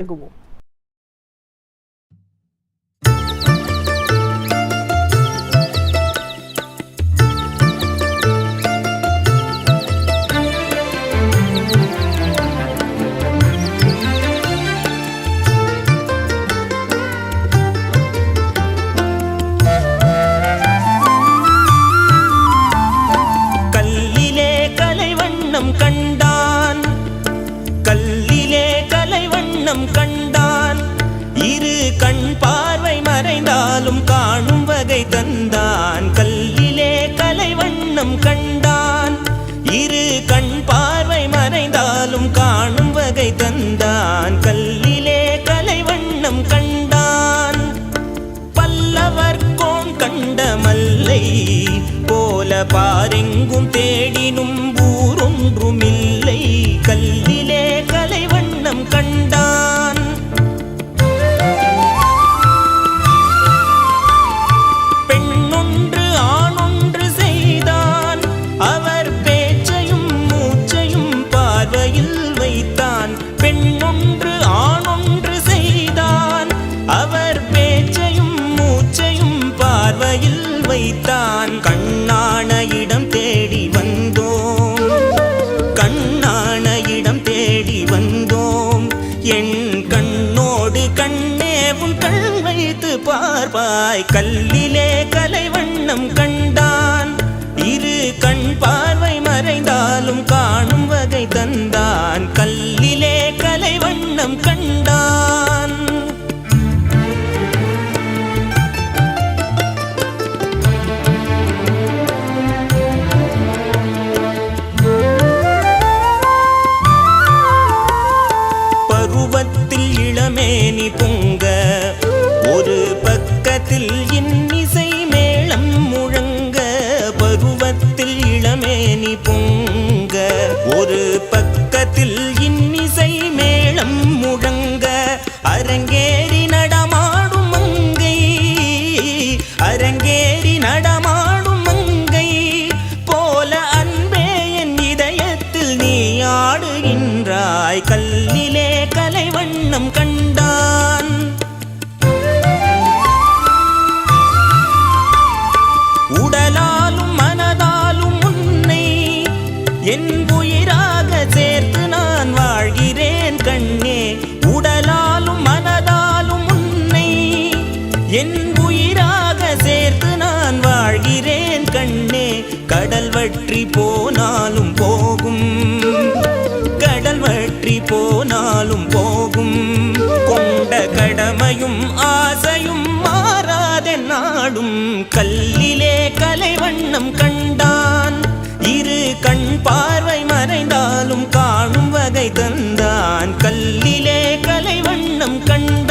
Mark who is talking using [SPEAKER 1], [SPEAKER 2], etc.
[SPEAKER 1] இறங்குவோம்.
[SPEAKER 2] கண்டான் கல்லிலே கலைவண்ணம் கண்டான் இரு கண் பார்வை மறைந்தாலும் காணும் வகை தந்தான். கல்லிலே கலைவண்ணம் கண்டான் இரு கண் பார்வை மறைந்தாலும் காணும் வகை தந்தான். கல்லிலே கலைவண்ணம் கண்டான் பல்லவர் கோன் கண்ட மல்லை போல பாரெங்கும் தேடினும் ஊரொன்றுமில்லை. கல்லிலே கலைவண்ணம் கண்டான் பெண்ணொன்று ஆணொன்று செய்தான் அவர் பேச்சையும் மூச்சையும் பார்வையில் வைத்தான். பெண்ணொன்று ஆணொன்று செய்தான் அவர் பேச்சையும் மூச்சையும் பார்வையில் வைத்தான். கண்ணான இடம் தேடி வந்தோம், கண்ணான இடம் தேடி வந்தோம். என் கண்ணோடு கண்ணே உன் கண் வைத்து பார்ப்பாய். கல்லிலே கலைவண்ணம் கண்டான் இரு கண் பார்வை மறைந்தாலும் காணும் வகை தந்தான். கல்லிலே கலைவண்ணம் கண்டான் பருவத்தில் இளமேனி பொங்க ஒரு பக்கத்தில் இன்னிசை மேளம் முழங்க. பருவத்தில் இளமேனி பொங்க ஒரு பக்கத்தில் இன்னிசை மேளம் முழங்க. அரங்கேறி நடமாடும் மங்கை, அரங்கேறி நடமாடும் மங்கை போல அன்பே என் இதயத்தில் நீ ஆடுகின்றாய். கல்லிலே கலைவண்ணம் கண்டான் உடலாலும் மனதாலும் உன்னை என் உயிராக சேர்த்து நான் வாழ்கிறேன் கண்ணே. உடலாலும் மனதாலும் உன்னை என் உயிராக சேர்த்து நான் வாழ்கிறேன் கண்ணே. கடல் வற்றி போனாலும் போகும், கடல் வற்றி போனாலும் போகும். கொண்ட கடமையும் ஆசையும் மாறாதே நாடும். கல்லிலே கலைவண்ணம் கண்டான் இரு கண் பார்வை மறைந்தாலும் காணும் வகை தந்தான். கல்லிலே கலைவண்ணம் கண்டான்.